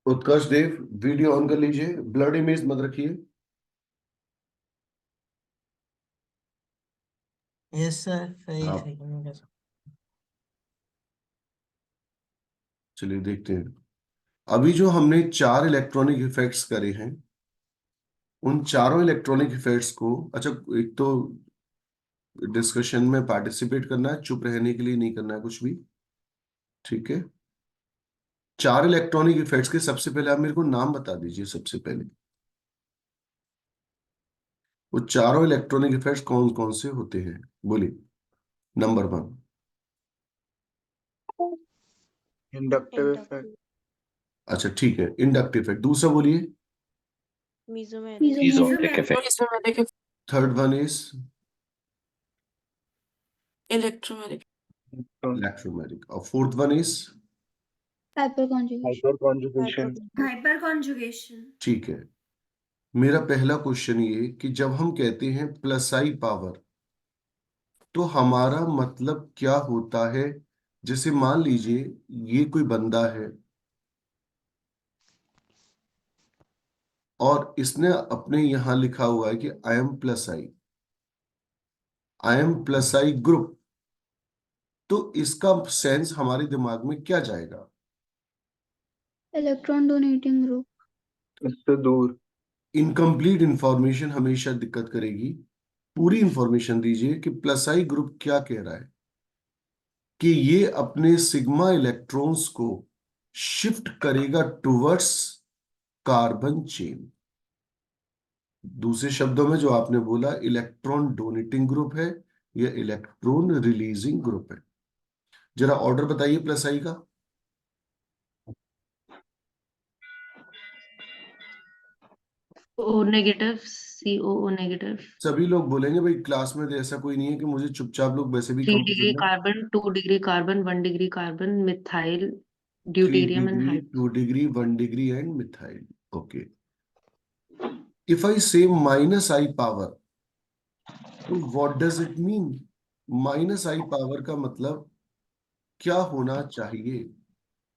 Utkarsh Dev, video on कर लीजिए, blood image मत रखिए। यस सर, सही हाँ। सही में कैसा? चलिए देखते हैं। अभी जो हमने 4 इलेक्ट्रॉनिक इफेक्ट्स करे हैं, उन चारों इलेक्ट्रॉनिक इफेक्ट्स को, अच्छा, एक तो डिस्कशन में पार्टिसिपेट करना है, चुप रहने के लिए नहीं करना है कुछ भी, ठीक है। 4 इलेक्ट्रॉनिक इफेक्ट्स के सबसे पहले आप मेरे को नाम बता दीजिए। सबसे पहले वो चारों इलेक्ट्रॉनिक इफेक्ट्स कौन कौन से होते हैं, बोलिए। नंबर 1 इंडक्टिव इफेक्ट, अच्छा ठीक है, इंडक्टिव इफेक्ट। दूसरा बोलिए। Mesometric effect. Third one is Electromagnetic. Electromagnetic, और fourth one is Hyperconjugation. Hyperconjugation, Hyperconjugation. ठीक है। मेरा पहला क्वेश्चन ये कि जब हम कहते हैं प्लस आई पावर, तो हमारा मतलब क्या होता है। जैसे मान लीजिए ये कोई बंदा है और इसने अपने यहां लिखा हुआ है कि I M plus I, I M plus I group, तो इसका सेंस हमारे दिमाग में क्या जाएगा। Electron donating group. इससे दूर, इनकम्प्लीट इंफॉर्मेशन हमेशा दिक्कत करेगी। पूरी इंफॉर्मेशन दीजिए कि प्लस आई ग्रुप क्या कह रहा है, कि ये अपने सिग्मा इलेक्ट्रॉन्स को शिफ्ट करेगा टुवर्ड्स कार्बन चेन। दूसरे शब्दों में जो आपने बोला, इलेक्ट्रॉन डोनेटिंग ग्रुप है या इलेक्ट्रॉन रिलीजिंग ग्रुप है। जरा ऑर्डर बताइए प्लस आई का। O negative, COO negative. सभी लोग बोलेंगे भाई क्लास में तो ऐसा कोई नहीं है कि मुझे चुपचाप लोग वैसे भी 3 degree कंफर्टेबल है। carbon, 2 degree carbon, 1 degree carbon, methyl, 3 deuterium and degree, hydrogen. 2 degree, 1 degree and methyl. Okay. If I से माइनस आई पावर, तो what does it mean. Minus I power का मतलब क्या होना चाहिए।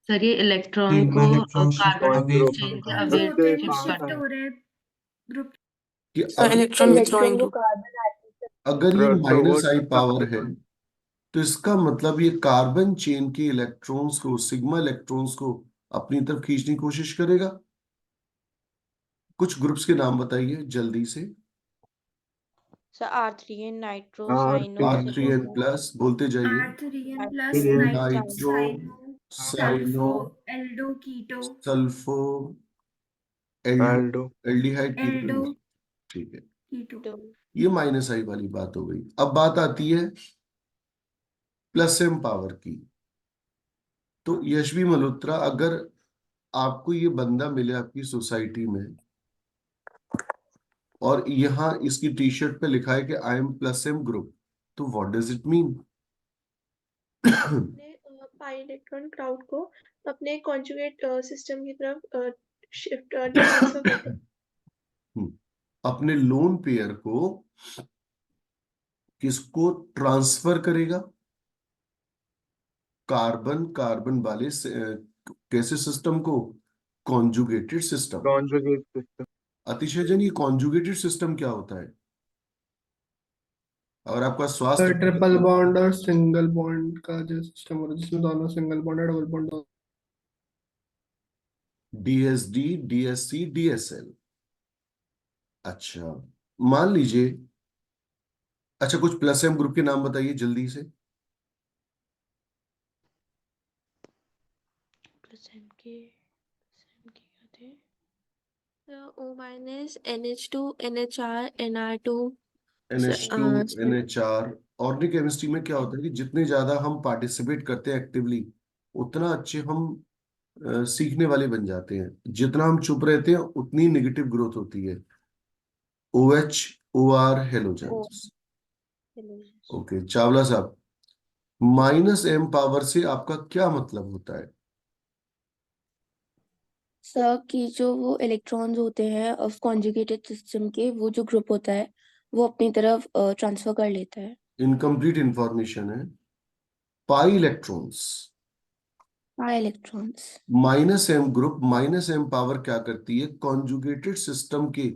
सर ये इलेक्ट्रॉन सिग्मा को electron shift carbon point away group, chain से इलेक्ट्रॉन्स अवे होते हैं इससे वो शिफ्ट शिफ्ट कर। हो रहे हैं ग्रुप। कि So electron withdrawing group. अगर ये माइनस आई टुवर्ड्स पावर है, तो इसका मतलब ये कार्बन चेन के इलेक्ट्रॉन्स को, सिग्मा इलेक्ट्रॉन्स को अपनी तरफ खींचने की कोशिश करेगा। कुछ ग्रुप्स के नाम बताइए जल्दी से। So R3N, nitro, or cyano, R3N cyclo, plus, बोलते जाइए। R3N plus R3N, nitro, nitro, cyano, cyano, sulfo, aldo, keto, sulfo, aldo, aldo, aldehyde, aldo, ketone. ठीक है, keto. keto. ये माइनस आई वाली बात हो गई। अब बात आती है प्लस एम पावर की। तो यशवी मल्होत्रा, अगर आपको ये बंदा मिले आपकी सोसाइटी में और यहाँ इसकी टी शर्ट पे लिखा है कि I M plus M group, तो व्हाट डज इट मीन। अपने पाई इलेक्ट्रॉन क्राउड को अपने कॉन्जुगेट सिस्टम की तरफ शिफ्ट ट्रांसफर करते हैं। अपने लोन पेयर को किसको ट्रांसफर करेगा। कार्बन कार्बन वाले कैसे सिस्टम को, कॉन्जुगेटेड सिस्टम। कॉन्जुगेट सिस्टम, अतिशय जन, ये कॉन्जुगेटेड सिस्टम क्या होता है। अगर आपका स्वास्थ्य ट्रिपल बॉन्ड और सिंगल बॉन्ड का जो सिस्टम होता है जिसमें दोनों सिंगल बॉन्ड और double bond. DSD, DSC, DSL। अच्छा, मान लीजिए, अच्छा कुछ प्लस एम ग्रुप के नाम बताइए जल्दी से। प्लस एम के क्या थे? O minus, NH2, NHR, NR2. NH2, NHR। Organic chemistry में क्या होता है कि जितने ज्यादा हम पार्टिसिपेट करते हैं एक्टिवली, उतना अच्छे हम सीखने वाले बन जाते हैं। जितना हम चुप रहते हैं उतनी नेगेटिव ग्रोथ होती है। OH, OR halogens. Okay Chawla साहब, माइनस एम पावर से आपका क्या मतलब होता है। सर कि जो वो इलेक्ट्रॉन्स होते हैं ऑफ कॉन्जुगेटेड सिस्टम के, वो जो ग्रुप होता है वो अपनी तरफ ट्रांसफर कर लेता है। इनकम्प्लीट इंफॉर्मेशन है। Pi electrons, pi electrons. -m group -m power क्या करती है, कॉन्जुगेटेड सिस्टम के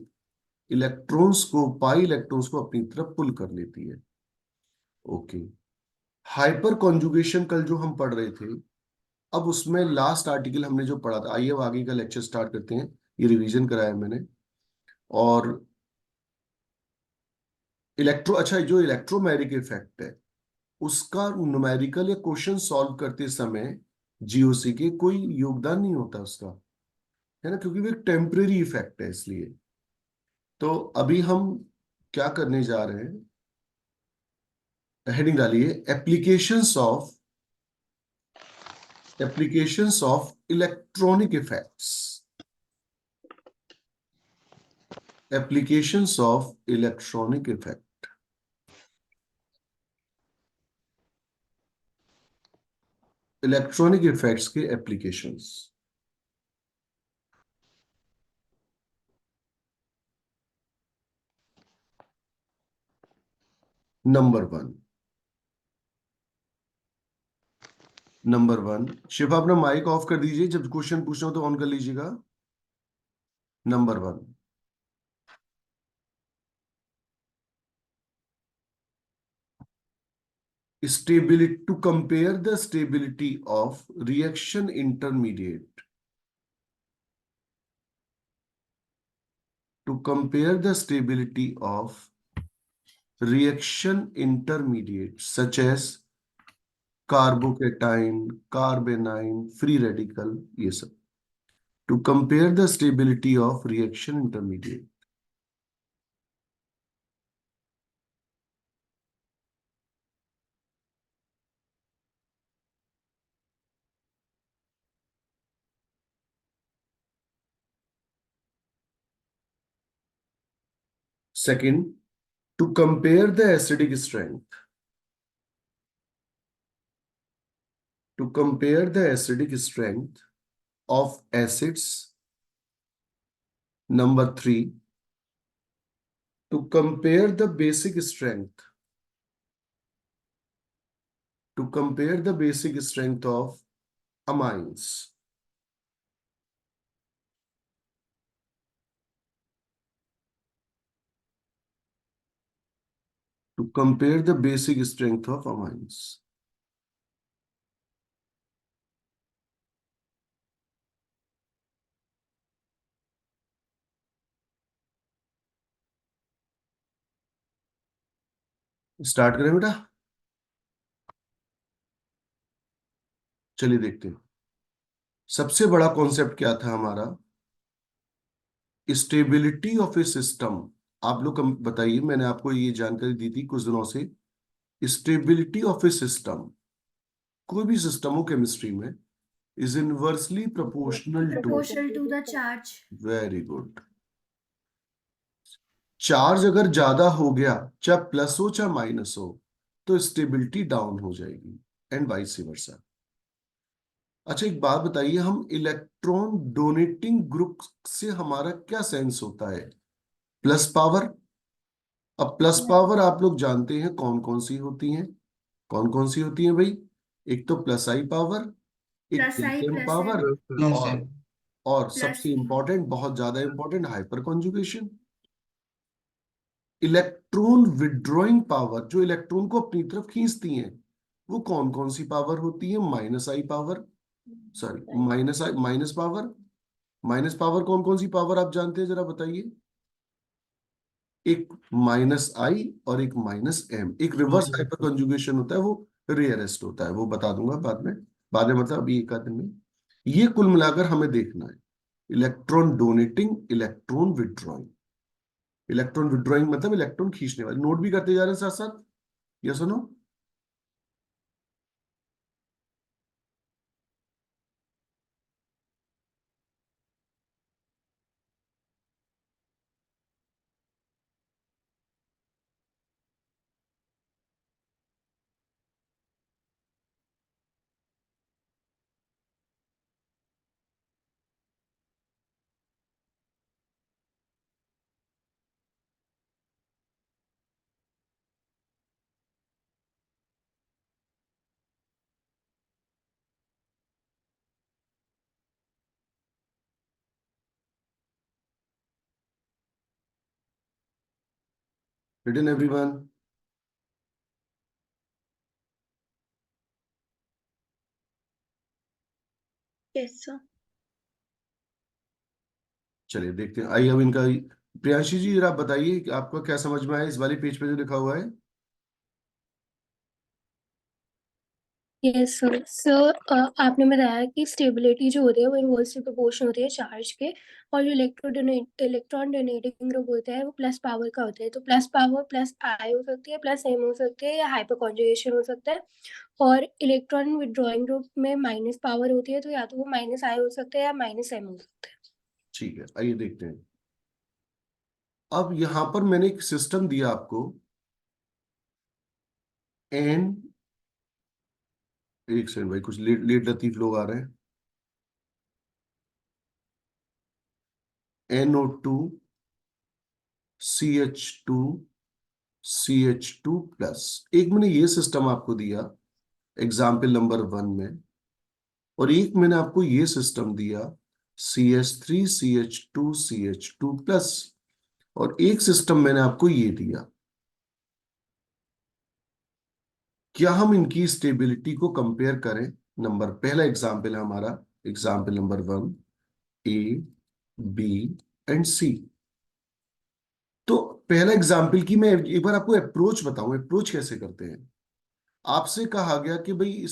इलेक्ट्रॉन्स को, पाई इलेक्ट्रॉन्स को अपनी तरफ पुल कर लेती है। ओके, हाइपर कॉन्जुगेशन कल जो हम पढ़ रहे थे, अब उसमें लास्ट आर्टिकल हमने जो पढ़ा था, आइए अब आगे का लेक्चर स्टार्ट करते हैं। ये रिवीजन कराया मैंने। और अच्छा, जो इलेक्ट्रोमैग्नेटिक इफेक्ट है उसका न्यूमेरिकल या क्वेश्चन सॉल्व करते समय जीओसी के कोई योगदान नहीं होता उसका, है ना, क्योंकि वो एक टेम्परेरी इफेक्ट है। इसलिए तो अभी हम क्या करने जा रहे हैं, हेडिंग डालिए, applications of electronic effects, applications of electronic effect. Electronic effects के एप्लीकेशंस। नंबर वन, शिवा अपना माइक ऑफ कर दीजिए, जब क्वेश्चन पूछना हो तो ऑन कर लीजिएगा। Number one, stability, to compare the stability of reaction intermediate, to compare the stability of reaction intermediate such as carbocation, carbanion, free radical, ये सब, to compare the stability of reaction intermediate. Second, to compare the acidic strength, to compare the acidic strength of acids. Number three, to compare the basic strength, to compare the basic strength of amines. To compare the basic strength of amines. Start करें बेटा, चलिए देखते हैं। सबसे बड़ा concept क्या था हमारा, स्टेबिलिटी ऑफ ए सिस्टम। आप लोग बताइए, मैंने आपको ये जानकारी दी थी कुछ दिनों से, स्टेबिलिटी ऑफ ए सिस्टम, कोई भी सिस्टम हो केमिस्ट्री में, is inversely proportional to, proportional to the charge. Very good, charge अगर ज्यादा हो गया, चाहे प्लस हो चाहे माइनस हो, तो स्टेबिलिटी डाउन हो जाएगी, एंड वाइस वर्सा। अच्छा, एक बात बताइए, हम इलेक्ट्रॉन डोनेटिंग ग्रुप से हमारा क्या सेंस होता है, प्लस पावर। अब प्लस पावर आप लोग जानते हैं कौन कौन सी होती हैं, कौन कौन सी होती हैं भाई, एक तो प्लस आई पावर, एक Plus I plus M plus power, M और plus सबसे E. इंपॉर्टेंट, बहुत ज्यादा important, hyperconjugation. Electron withdrawing power, जो इलेक्ट्रॉन को अपनी तरफ खींचती हैं, वो कौन कौन सी पावर होती है, minus I power, sorry minus power. Minus power कौन कौन सी पावर आप जानते हैं, जरा बताइए। एक माइनस आई और एक माइनस एम। एक रिवर्स हाइपर कंजुगेशन होता है, वो रेयरेस्ट होता है, वो बता दूंगा बाद में, बाद में मतलब अभी एक आध दिन में। ये कुल मिलाकर हमें देखना है, electron donating, electron withdrawing. Electron withdrawing मतलब इलेक्ट्रॉन खींचने वाले। नोट भी करते जा रहे हैं साथ साथ, ये सुनो। Written everyone? Yes, sir. चलिए देखते हैं। आइए अब इनका, प्रियांशी जी जरा आप बताइए कि आपको क्या समझ में आया इस वाले पेज पे जो लिखा हुआ है। Yes sir. सर आपने बताया कि स्टेबिलिटी जो होती है वो इनवर्सली प्रोपोर्शनल होती है चार्ज के, और जो इलेक्ट्रॉन डोनेटिंग ग्रुप होता है वो प्लस पावर का होता है। तो प्लस पावर प्लस आई हो सकती है, प्लस एम हो सकती है, या हाइपर कॉन्जुगेशन हो सकता है। और इलेक्ट्रॉन विड्रॉइंग ग्रुप में माइनस पावर होती है, तो या तो वो माइनस आई हो सकता है या माइनस एम हो सकता है। ठीक है, आइए देखते हैं। अब यहां पर मैंने एक सिस्टम दिया आपको, एन, एक सेकंड भाई, कुछ लेट लेट लतीफ लोग आ रहे हैं। NO2 CH2 CH2 प्लस, एक मैंने ये सिस्टम आपको दिया एग्जाम्पल नंबर 1 में, और एक मैंने आपको ये सिस्टम दिया CH3 CH2 CH2 प्लस, और एक सिस्टम मैंने आपको ये दिया। क्या हम इनकी स्टेबिलिटी को कंपेयर करें? पहला एग्जाम्पल है हमारा, example number 1, A, B and C। तो पहला एग्जाम्पल की मैं एक बार आपको अप्रोच बताऊं, अप्रोच कैसे करते हैं। आपसे कहा गया कि भाई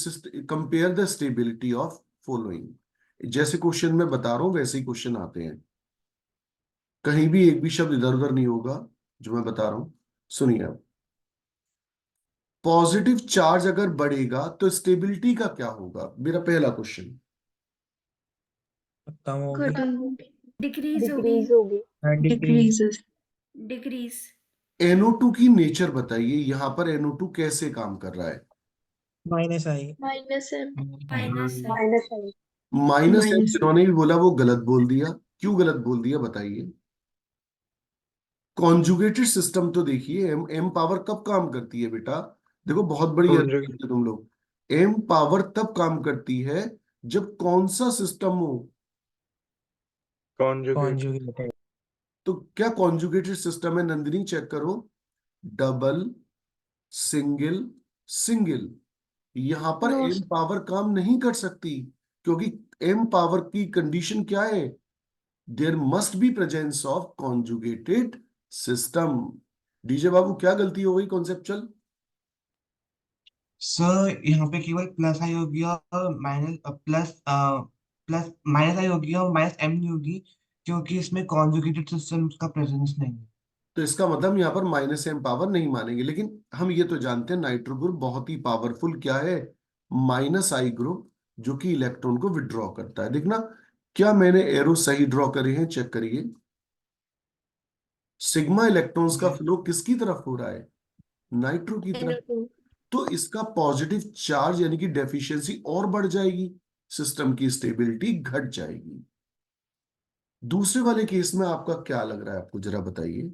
compare the stability of following, जैसे क्वेश्चन में बता रहा हूं वैसे ही क्वेश्चन आते हैं, कहीं भी एक भी शब्द इधर उधर नहीं होगा जो मैं बता रहा हूं। सुनिए आप, पॉजिटिव चार्ज अगर बढ़ेगा तो स्टेबिलिटी का क्या होगा, मेरा पहला क्वेश्चन। डिक्रीज होगी। डिक्रीजेस। डिक्रीज। NO2 की नेचर बताइए, यहां पर NO2 कैसे काम कर रहा है? Minus M. माइनस है। माइनस एम जिन्होंने भी बोला वो गलत बोल दिया। क्यों गलत बोल दिया बताइए। कॉन्जुगेटेड सिस्टम तो देखिए, एम पावर कब काम करती है बेटा? देखो बहुत बड़ी Conjugate. करते तुम लोग। एम पावर तब काम करती है जब कौन सा सिस्टम हो? Conjugate. तो क्या कॉन्जुगेटेड सिस्टम है? नंदिनी चेक करो, डबल, सिंगल, सिंगल। यहां पर No, एम पावर काम नहीं कर सकती, क्योंकि एम पावर की कंडीशन क्या है? There must be presence of conjugated system. DJ बाबू क्या गलती हो गई कॉन्सेप्चुअल? सर यहाँ पे केवल प्लस आई होगी और माइनस आई होगी और माइनस एम नहीं होगी, क्योंकि इसमें कॉन्जुगेटेड सिस्टम्स का प्रेजेंस नहीं है। तो इसका मतलब यहाँ पर माइनस एम पावर नहीं मानेंगे, लेकिन हम ये तो जानते हैं नाइट्रो ग्रुप बहुत ही पावरफुल क्या है, माइनस आई ग्रुप, जो कि इलेक्ट्रॉन को विड्रॉ करता है। देखना क्या मैंने एरो सही ड्रॉ करे हैं, चेक करिए। सिग्मा इलेक्ट्रॉन्स का फ्लो किसकी तरफ हो रहा है? नाइट्रो की तरफ। NO2। तो इसका पॉजिटिव चार्ज यानी कि डेफिशिएंसी और बढ़ जाएगी, सिस्टम की स्टेबिलिटी घट जाएगी। दूसरे वाले केस में आपका क्या लग रहा है, आपको जरा बताइए।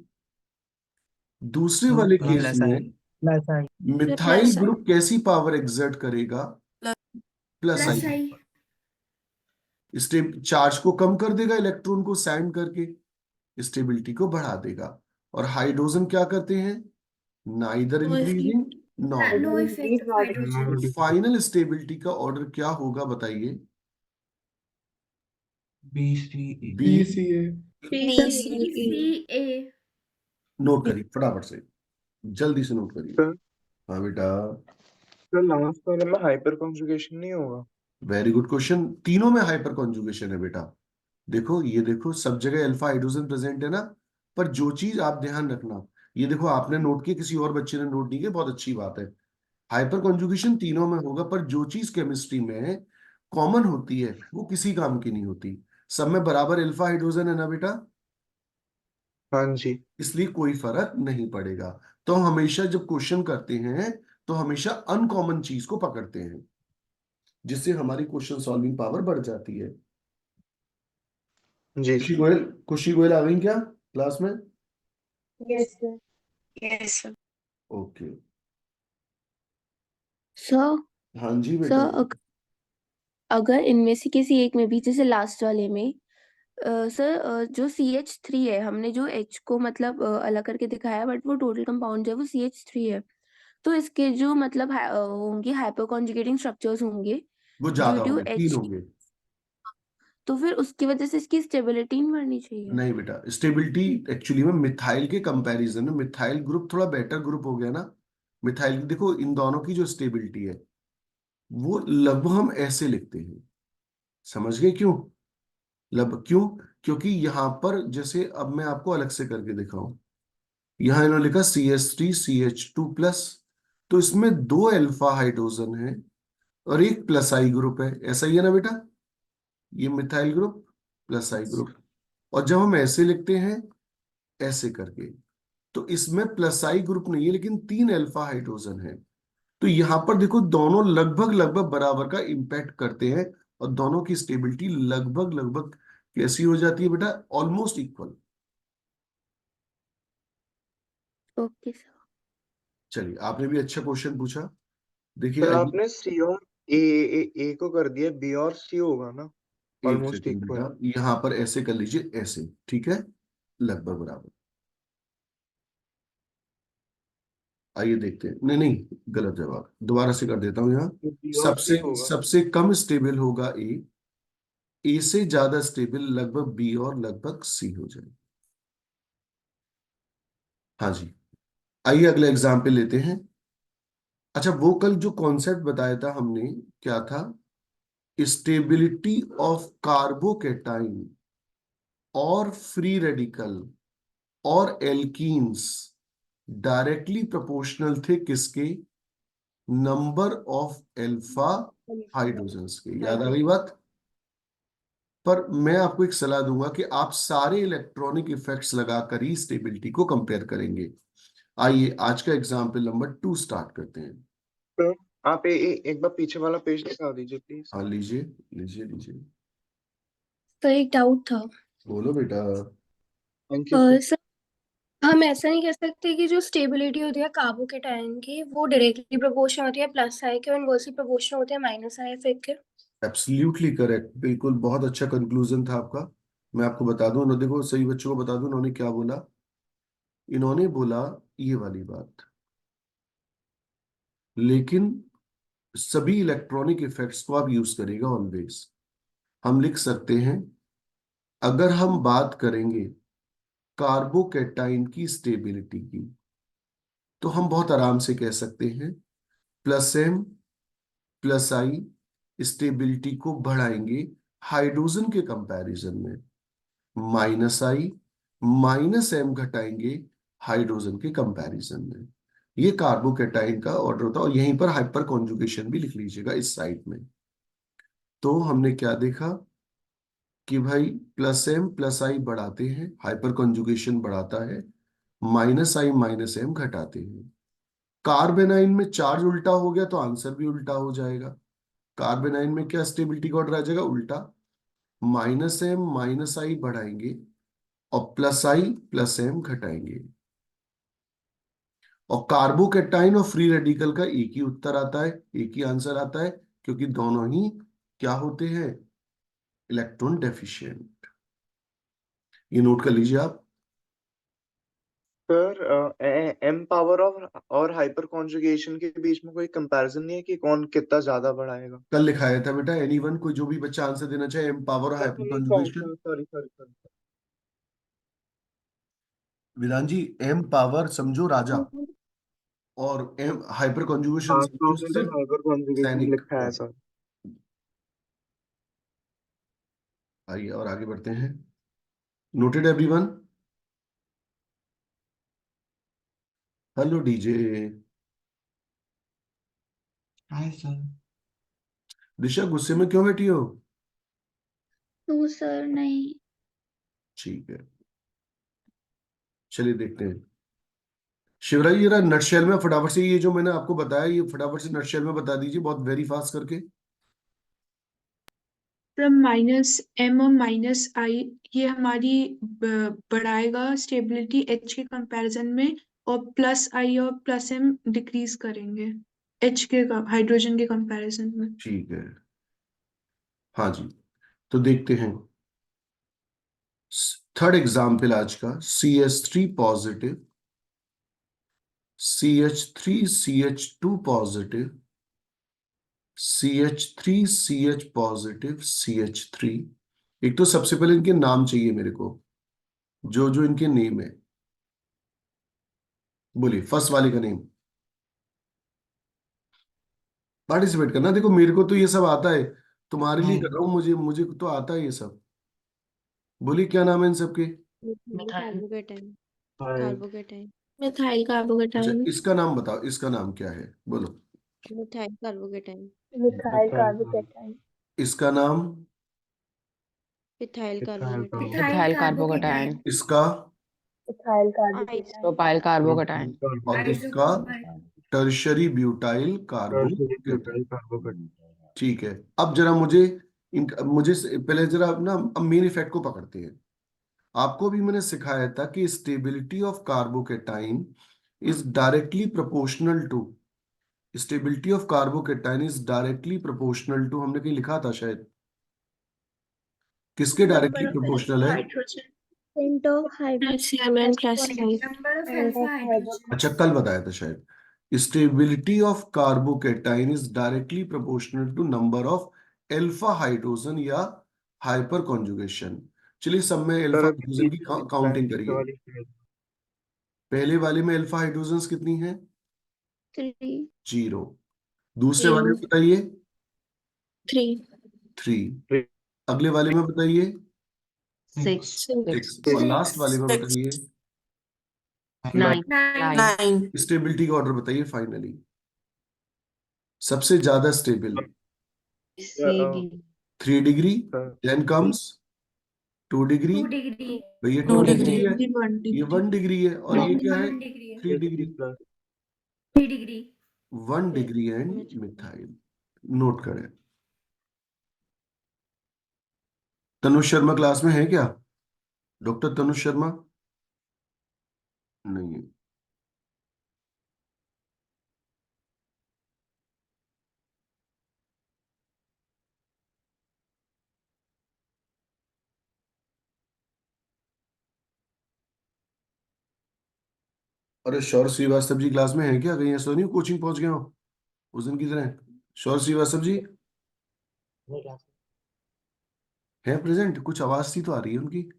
दूसरे वाले केस में मिथाइल प्लस आई। ग्रुप कैसी पावर एक्सर्ट करेगा? प्लस प्लस आई। आई। चार्ज को कम कर देगा, इलेक्ट्रॉन को सैंड करके स्टेबिलिटी को बढ़ा देगा। और हाइड्रोजन क्या करते हैं? Neither No effect। Increasing not. No effect of hydrogen. तो फाइनल स्टेबिलिटी का ऑर्डर क्या होगा बताइए? BCE। B. BCA। C A. Note करिए फटाफट से, जल्दी से नोट करिए। सर हाँ बेटा, सर लास्ट वाले में हाइपर कॉन्जुगेशन नहीं होगा? Very good question. तीनों में हाइपर कॉन्जुगेशन है बेटा। देखो ये देखो, सब जगह अल्फा हाइड्रोजन प्रेजेंट है ना, पर जो चीज आप ध्यान रखना, ये देखो आपने नोट किया, किसी और बच्चे ने नोट नहीं किया, बहुत अच्छी बात है। हाइपर कॉन्जुगेशन तीनों में होगा, पर जो चीज केमिस्ट्री में कॉमन होती है वो किसी काम की नहीं होती। सब में बराबर अल्फा हाइड्रोजन है ना बेटा, हाँ जी। इसलिए कोई फर्क नहीं पड़ेगा। तो हम हमेशा जब क्वेश्चन करते हैं तो हमेशा अनकॉमन चीज को पकड़ते हैं, जिससे हमारी क्वेश्चन सॉल्विंग पावर बढ़ जाती है। जी खुशी सर। गोयल, खुशी गोयल आ गई क्या क्लास में? Yes sir. Yes sir. Okay. Sir. हाँ जी बेटा। सर अगर इनमें से किसी एक में भी, जैसे लास्ट वाले में, सर जो CH3 है, हमने जो H को मतलब अलग करके दिखाया, बट वो टोटल कंपाउंड जो है वो CH3 है। तो इसके जो मतलब होंगे हाइपर कॉन्जुगेटिंग स्ट्रक्चर्स होंगे वो ड्यू ज्यादा टू होंगे, 3 H, होंगे। तो फिर उसकी वजह से इसकी स्टेबिलिटी नहीं बढ़नी चाहिए। नहीं बेटा, स्टेबिलिटी एक्चुअली में मिथाइल के कंपैरिजन में मिथाइल ग्रुप थोड़ा बेटर ग्रुप हो गया ना। मिथाइल, देखो इन दोनों की जो स्टेबिलिटी है वो लगभग हम ऐसे लिखते हैं, समझ गए क्यों? क्यों? क्योंकि यहां पर जैसे अब मैं आपको अलग से करके दिखाऊं, यहां इन्होंने लिखा CH3CH2+, तो इसमें 2 अल्फा हाइड्रोजन है और एक प्लस आई ग्रुप है, ऐसा ही है ना बेटा? ये मिथाइल ग्रुप प्लस आई ग्रुप। और जब हम ऐसे लिखते हैं ऐसे करके, तो इसमें प्लस आई ग्रुप नहीं है लेकिन 3 अल्फा हाइड्रोजन है। तो यहां पर देखो दोनों लगभग लगभग बराबर का इम्पैक्ट करते हैं और दोनों की स्टेबिलिटी लगभग लगभग कैसी हो जाती है बेटा? Almost equal. Okay sir. चलिए, आपने भी अच्छा क्वेश्चन पूछा। देखिए सर आइए, आपने सी और ए को कर दिया, बी और सी होगा ना एक ऑलमोस्ट सेकंड इक्वल। बेटा, यहां पर ऐसे कर लीजिए, ऐसे ठीक है, लगभग बराबर। आइए देखते हैं, नहीं नहीं गलत जवाब, दोबारा से कर देता हूं। यहाँ बी और सी सबसे होगा। सबसे कम स्टेबल होगा ए से ज्यादा स्टेबल लगभग बी और लगभग सी हो जाए। हाँ जी, आइए अगला एग्जाम्पल लेते हैं। अच्छा, वो कल जो कॉन्सेप्ट बताया था हमने, क्या था? स्टेबिलिटी ऑफ कार्बोकेटाइन और फ्री रेडिकल और एल्कीन्स डायरेक्टली प्रोपोर्शनल थे किसके? नंबर ऑफ अल्फा हाइड्रोजन्स के। याद आ गई बात? पर मैं आपको एक सलाह दूंगा कि आप सारे इलेक्ट्रॉनिक इफेक्ट्स लगाकर ही स्टेबिलिटी को कंपेयर करेंगे। आइए आज का एग्जाम्पल नंबर 2 स्टार्ट करते हैं। तो आप एक बार पीछे वाला पेज दिखा दीजिए प्लीज। हाँ लीजिए लीजिए लीजिए, तो एक डाउट था बोलो बेटा। Thank you sir. सर, हम ऐसा नहीं कह सकते कि जो स्टेबिलिटी होती है कार्बोकेटाइन की वो डायरेक्टली प्रोपोर्शनल होती है प्लस आई के और इनवर्सली प्रोपोर्शनल होती है माइनस आई इफेक्ट के। एब्सोल्युटली करेक्ट, बिल्कुल, बहुत अच्छा कंक्लूजन था आपका। मैं आपको बता दूं ना, देखो सही बच्चों को बता दूं उन्होंने क्या बोला। इन्होंने बोला ये वाली बात, लेकिन सभी इलेक्ट्रॉनिक इफेक्ट्स को आप यूज करेगा ऑलवेज। हम लिख सकते हैं, अगर हम बात करेंगे कार्बोकेटाइन की स्टेबिलिटी की, तो हम बहुत आराम से कह सकते हैं प्लस एम प्लस आई स्टेबिलिटी को बढ़ाएंगे हाइड्रोजन के कंपैरिजन में, माइनस आई माइनस एम घटाएंगे हाइड्रोजन के कंपैरिजन में। ये कार्बोकेटाइन का ऑर्डर होता है, और यहीं पर हाइपर कॉन्जुगेशन भी लिख लीजिएगा इस साइड में। तो हमने क्या देखा कि भाई प्लस एम प्लस आई बढ़ाते हैं, हाइपर कॉन्जुगेशन बढ़ाता है, माइनस आई माइनस एम घटाते हैं। कार्बेनाइन में चार्ज उल्टा हो गया तो आंसर भी उल्टा हो जाएगा। कार्बेनाइन में क्या स्टेबिलिटी का ऑर्डर आ जाएगा? उल्टा। माइनस एम माइनस आई बढ़ाएंगे और प्लस आई प्लस एम घटाएंगे। और कार्बोकेटाइन और फ्री रेडिकल का एक ही उत्तर आता है, एक ही आंसर आता है, क्योंकि दोनों ही क्या होते हैं? Electron deficient. ये नोट कर लीजिए आप। सर एम पावर ऑफ और हाइपर कॉन्जुगेशन के बीच में कोई कंपैरिजन नहीं है कि कौन कितना ज्यादा बढ़ाएगा? कल लिखाया था बेटा, एनीवन, कोई जो भी बच्चा आंसर देना चाहे, एम पावर और hyper sorry conjugation. Sorry sorry. विधान जी, एम पावर समझो राजा, और एम हाइपर कॉन्जुगेशन हाँ समझो स्टूडेंट सिर्फ हाइपर कॉन्जुगेशन सैनिक। लिखा है सर। आइए और आगे बढ़ते हैं। Noted everyone? Hello DJ. Hi sir. Disha, गुस्से में क्यों बैठी हो? तो सर नहीं। ठीक है, चलिए देखते हैं। शिवराज जी, जरा नटशेल में फटाफट से ये जो मैंने आपको बताया, ये फटाफट से नटशेल में बता दीजिए, बहुत वेरी फास्ट करके। फ्रॉम माइनस एम और माइनस आई, ये हमारी बढ़ाएगा स्टेबिलिटी एच के कंपैरिजन में, और प्लस आई और प्लस एम डिक्रीज करेंगे एच के हाइड्रोजन के कंपैरिजन में। ठीक है, हाँ जी, तो देखते हैं। थर्ड एग्जाम्पल आज का, CH3 positive, CH3CH2 positive, CH3CH positive, CH3। एक तो सबसे पहले इनके नाम चाहिए मेरे को, जो जो इनके नेम है। बोलिए फर्स्ट वाले का नेम, पार्टिसिपेट करना। देखो मेरे को तो ये सब आता है, तुम्हारे लिए कर रहा हूँ, मुझे मुझे तो आता है ये सब। बोलिए क्या नाम है इन सबके? कार्बोकेटाइन हाय कार्बोकेटाइन मिथाइल अच्छा कार्बोकेटाइन। इसका नाम बताओ, इसका नाम क्या है बोलो? Methyl carbocation methyl carbocation. इसका नाम? Ethyl ethyl carbocation methyl carbocation. इसका? Methyl carbocation. Propyl carbocation. और इसका? Tertiary butyl carbocation. कार्बोकेटाइन। ठीक है, अब जरा मुझे पहले जरा ना अब मेन इफेक्ट को पकड़ते हैं। आपको भी मैंने सिखाया था कि stability of carbocation is directly proportional to, stability of carbocation is directly proportional to, हमने कहीं लिखा था शायद, किसके डायरेक्टली नंबर ऑफ प्रोपोर्शनल है? हाइड्रोजन। सेंट of CMn plus hydrogen number of alpha hydrogen. अच्छा कल बताया था शायद। Stability of carbocation is directly proportional to number of alpha hydrogen या हाइपर कॉन्जुगेशन। चलिए सब में अल्फा सर अभी हाइड्रोजन की काउंटिंग करिए। वाली स्टेज पहले वाले में अल्फा हाइड्रोजन कितनी है? 3 0। दूसरे वाले में 0 बताइए? 3 3। अगले वाले में बताइए? 6 6। और लास्ट वाले में बताइए? 9 9। स्टेबिलिटी का ऑर्डर बताइए फाइनली। सबसे ज्यादा stable CD 3 degree, then comes 2 degree, 2 degree. भैया 2 2 डिग्री। डिग्री है, 1 ये डिग्री 1 डिग्री है, और ये क्या है? 1 डिग्री है। 3 degree. 3 degree. 1 degree and methyl. Note करें। तनुष शर्मा क्लास में है क्या? डॉक्टर तनुष शर्मा? नहीं है। अरे शौर्य श्रीवास्तव जी क्लास में है क्या? कहीं ऐसा नहीं कोचिंग पहुंच गया हो उस दिन की तरह? शौर्य श्रीवास्तव जी है प्रेजेंट? कुछ आवाज सी तो आ रही है उनकी।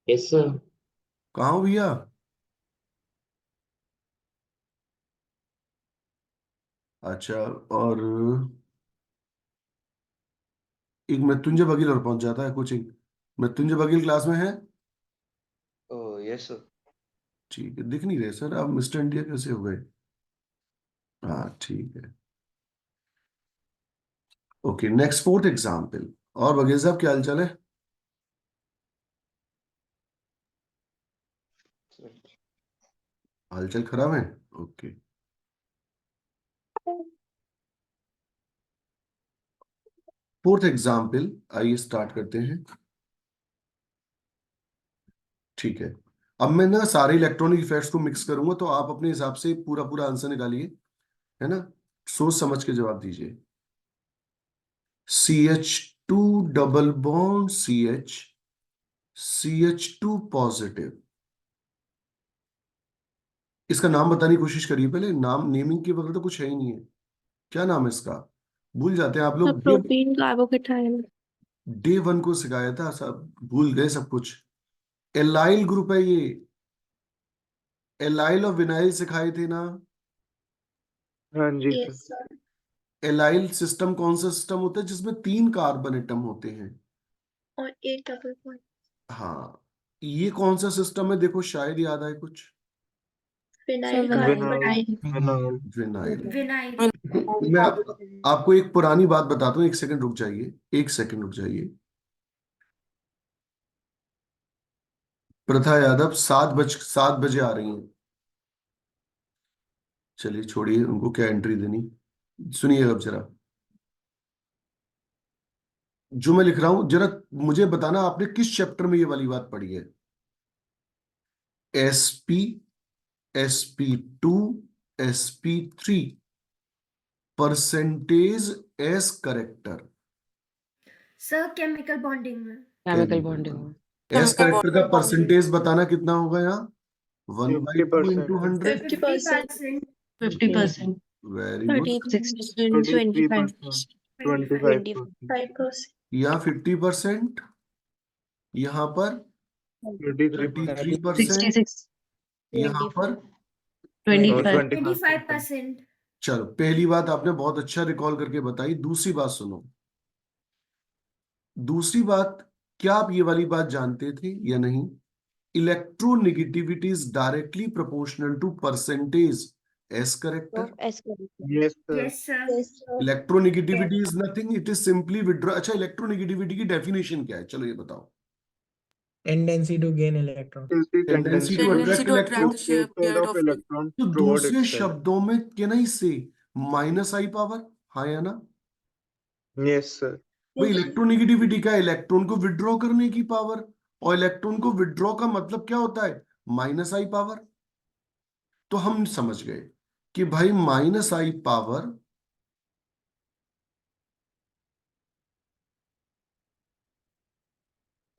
Yes sir. कहाँ हो भैया? अच्छा, और एक मृत्युंजय बघेल और पहुंच जाता है कोचिंग। मृत्युंजय बघेल क्लास में है? Yes sir. ठीक है, दिख नहीं रहे सर आप, मिस्टर इंडिया कैसे हो गए? हाँ ठीक है, ओके। Next fourth example. और बघेल साहब क्या हालचाल है? हालचाल खराब है? ओके। फोर्थ एग्जाम्पल, आइए स्टार्ट करते हैं। ठीक है, अब मैं ना सारे इलेक्ट्रॉनिक इफेक्ट्स को मिक्स करूंगा, तो आप अपने हिसाब से पूरा पूरा आंसर निकालिए, है ना? सोच समझ के जवाब दीजिए। CH2 double bond CH, CH2 positive. इसका नाम बताने की कोशिश करिए पहले। नाम नेमिंग के बगैर तो कुछ है ही नहीं है। क्या नाम है इसका? भूल जाते हैं आप लोग। Propene carbocation. डे 1 को सिखाया था, सब भूल गए सब कुछ। एलाइल ग्रुप है ये। एलाइल और विनाइल सिखाए थे ना? हाँ जी sir. Yes sir. Allyl system कौन सा सिस्टम होता है जिसमें 3 कार्बन एटम होते हैं? और एक डबल बॉन्ड। हाँ, ये कौन सा सिस्टम है? देखो शायद याद आए कुछ। Phenyl vinyl. Carbocation. Vinyl. Vinyl. मैं आपको एक पुरानी बात बताता हूँ, एक सेकंड रुक जाइए, एक सेकंड रुक जाइए। प्रथा यादव 7 बजे आ रही हैं। चलिए छोड़िए, उनको क्या एंट्री देनी। सुनिए अब जरा जो मैं लिख रहा हूं, जरा मुझे बताना आपने किस चैप्टर में ये वाली बात पढ़ी है। sp sp2 sp3 percentage S character. Sir chemical bonding में। केमिकल बॉन्डिंग हो। एस करेक्टर का परसेंटेज बताना कितना होगा यहाँ? 1/2 50%. into 100. 50%. 50%. Very good. 33%. 25%. 5%. यहाँ 50%, यहाँ पर 33%. 33%, 66. यहाँ पर 25. 25%. चलो, पहली बात आपने बहुत अच्छा रिकॉल करके बताई। दूसरी बात सुनो। दूसरी बात, क्या आप ये वाली बात जानते थे या नहीं? Electronegativity is directly proportional to percentage S character. S character. Yes, sir. Yes, sir. Yes, sir. Electronegativity is nothing, it is simply withdraw. अच्छा, इलेक्ट्रोनेगेटिविटी की डेफिनेशन क्या है? चलो ये बताओ। Tendency to gain electron. Tendency to Tendency attract to attract electron. the shared Instead of of electrons तो toward दूसरे itself. शब्दों में कैन आई से माइनस आई पावर, हाँ या ना? Yes, sir. वही इलेक्ट्रोनेगेटिविटी का इलेक्ट्रॉन को विड्रॉ करने की पावर, और इलेक्ट्रॉन को विड्रॉ का मतलब क्या होता है? Minus I power. तो हम समझ गए कि भाई माइनस आई पावर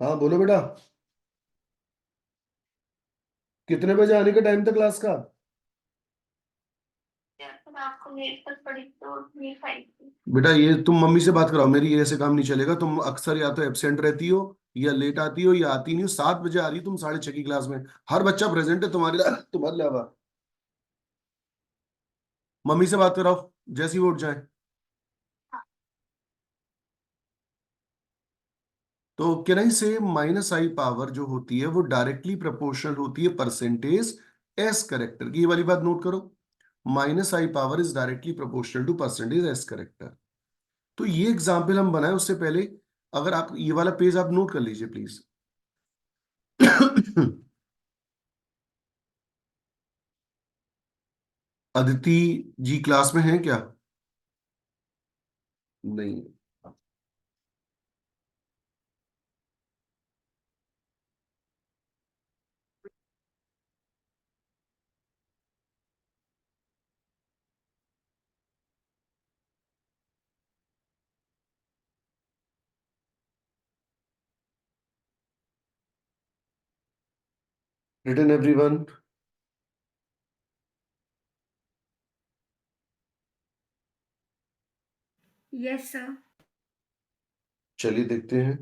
हाँ बोलो बेटा, कितने बजे आने का टाइम था क्लास का? बेटा ये तुम मम्मी से बात कराओ, मेरी ये ऐसे काम नहीं चलेगा। तुम अक्सर या तो एब्सेंट रहती हो, या लेट आती हो, या आती नहीं हो। 7 बजे आ रही हो तुम 6:30 की क्लास में। हर बच्चा प्रेजेंट है तुम्हारे अलावा। मम्मी से बात कराओ जैसे ही वो उठ जाए। तो कैन आई से माइनस आई पावर जो होती है वो डायरेक्टली प्रोपोर्शनल होती है परसेंटेज एस करेक्टर की। ये वाली बात नोट करो, minus I power is directly proportional to percentage S character. तो ये एग्जाम्पल हम बनाए उससे पहले अगर आप ये वाला पेज आप नोट कर लीजिए प्लीज। अदिति जी क्लास में हैं क्या? नहीं। Written everyone? Yes, sir. चलिए देखते हैं।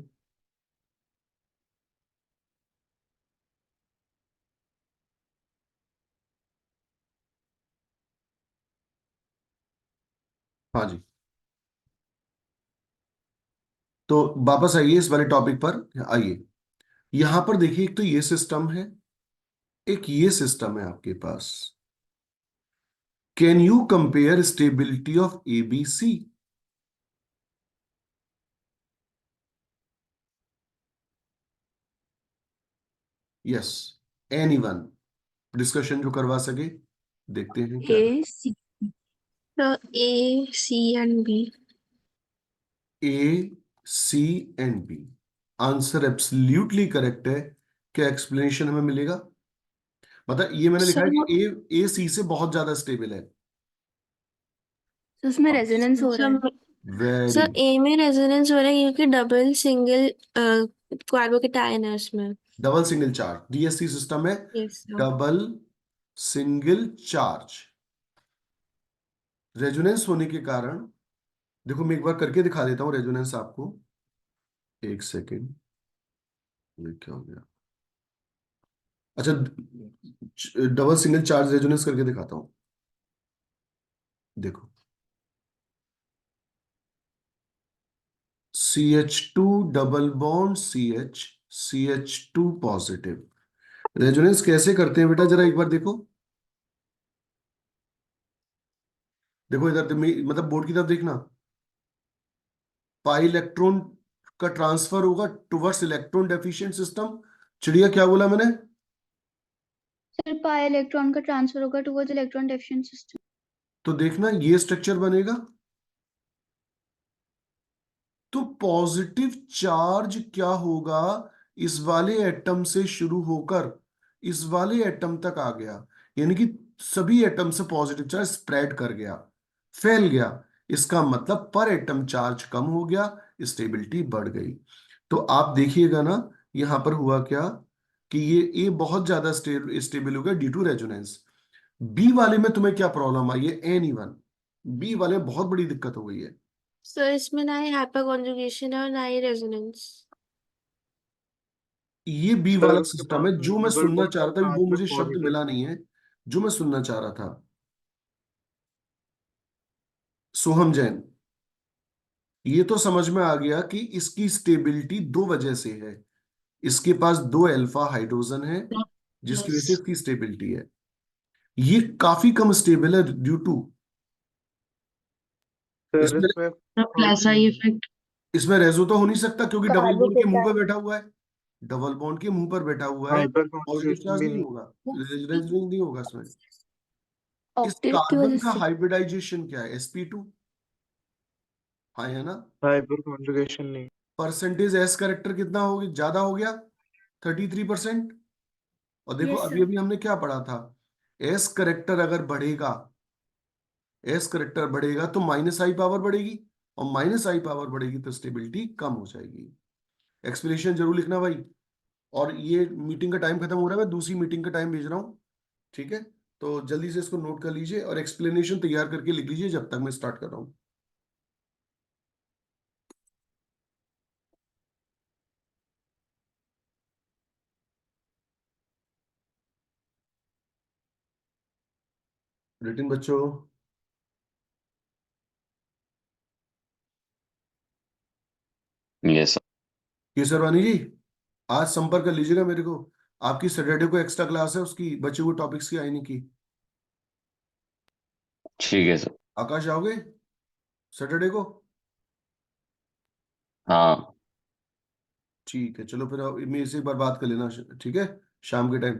हाँ जी, तो वापस आइए इस वाले टॉपिक पर आइए। यहां पर देखिए, एक तो ये सिस्टम है, एक ये सिस्टम है आपके पास। Can you compare stability of ABC? Yes, anyone discussion जो करवा सके, देखते हैं क्या। A, C and B. A C and B, answer absolutely correct है। क्या एक्सप्लेनेशन हमें मिलेगा? मतलब ये मैंने लिखा है कि ए सी से बहुत ज्यादा स्टेबल है। तो उसमें रेजोनेंस हो रहा है। वेरी सर ए में रेजोनेंस हो रहा है क्योंकि डबल सिंगल कार्बोकेटायन है उसमें। Double single charge DSC system है। Yes sir. Double single charge resonance होने के कारण, देखो मैं एक बार करके दिखा देता हूं रेजोनेंस आपको। एक सेकेंड, ये क्या हो गया? अच्छा, डबल सिंगल चार्ज रेजोनेंस करके दिखाता हूं। देखो, CH2 double bond CH2 positive. Resonance कैसे करते हैं बेटा, जरा एक बार देखो। देखो इधर मतलब बोर्ड की तरफ देखना। पाई इलेक्ट्रॉन का ट्रांसफर होगा टुवर्ड्स इलेक्ट्रॉन डेफिशिएंट सिस्टम। चिड़िया क्या बोला मैंने? सर पाई इलेक्ट्रॉन का ट्रांसफर होगा टुवर्ड्स इलेक्ट्रॉन डेफिशिएंट सिस्टम। तो देखना ये स्ट्रक्चर बनेगा। तो पॉजिटिव चार्ज क्या होगा, इस वाले एटम से शुरू होकर इस वाले एटम तक आ गया, यानी कि सभी एटम से पॉजिटिव चार्ज स्प्रेड कर गया, फैल गया। इसका मतलब पर एटम चार्ज कम हो गया, स्टेबिलिटी बढ़ गई। तो आप देखिएगा ना, यहां पर हुआ क्या कि ये बहुत ज्यादा स्टेबल हो गया ड्यू टू रेजोनेंस। बी वाले में तुम्हें क्या प्रॉब्लम आई है? N1 बी वाले में बहुत बड़ी दिक्कत हो गई है। सर इसमें ना ही हाइपर कॉन्जुगेशन है और ना ही रेजोनेंस। ये बी सर वाला उसके सिस्टम पास है जो मैं डबल सुनना बॉन्ड चाह का रहा था, वो चार्ज मुझे शब्द पॉजिटिव मिला है। नहीं है जो मैं सुनना चाह रहा था। सोहम जैन, ये तो समझ में आ गया कि इसकी स्टेबिलिटी दो वजह से है। इसके पास दो अल्फा हाइड्रोजन है जिसकी वजह से प्लस इसकी स्टेबिलिटी है। ये काफी कम स्टेबल है ड्यू टू सर इसमें इसमें प्लस आई इफेक्ट। इसमें रेजो तो हो नहीं सकता क्योंकि डबल कार्बो बॉन्ड के मुंह होता पर बैठा हुआ है। डबल बॉन्ड के मुंह पर बैठा हुआ है, हाइपर पॉजिटिव कॉन्जुगेशन चार्ज भी नहीं नहीं। होगा, रेजोनेंस नहीं होगा इसमें। इस ऑक्टेट की कार्बन वजह का से। हाइब्रिडाइजेशन क्या है? sp2। हाँ है ना। हाइपर कॉन्जुगेशन नहीं। परसेंटेज एस करेक्टर कितना हो गया? ज्यादा हो गया 33%। और देखो यस अभी सर। अभी हमने क्या पढ़ा था, एस करेक्टर अगर बढ़ेगा, एस करेक्टर बढ़ेगा तो माइनस आई पावर बढ़ेगी, और माइनस आई पावर बढ़ेगी तो स्टेबिलिटी कम हो जाएगी। एक्सप्लेनेशन जरूर लिखना भाई। और ये मीटिंग का टाइम खत्म हो रहा है, मैं दूसरी मीटिंग का टाइम भेज रहा हूँ, ठीक है? तो जल्दी से इसको नोट कर लीजिए और एक्सप्लेनेशन तैयार करके लिख लीजिए जब तक मैं स्टार्ट कर रहा हूँ। रिटिन बच्चों, यस केसरवानी जी, आज संपर्क कर लीजिएगा मेरे को। आपकी सैटरडे को एक्स्ट्रा क्लास है, उसकी बचे हुए टॉपिक्स की आईनी की। ठीक है सर। आकाश आओगे सैटरडे को? हाँ ठीक है, चलो फिर मेरे से एक बार बात कर लेना, ठीक है, शाम के टाइम।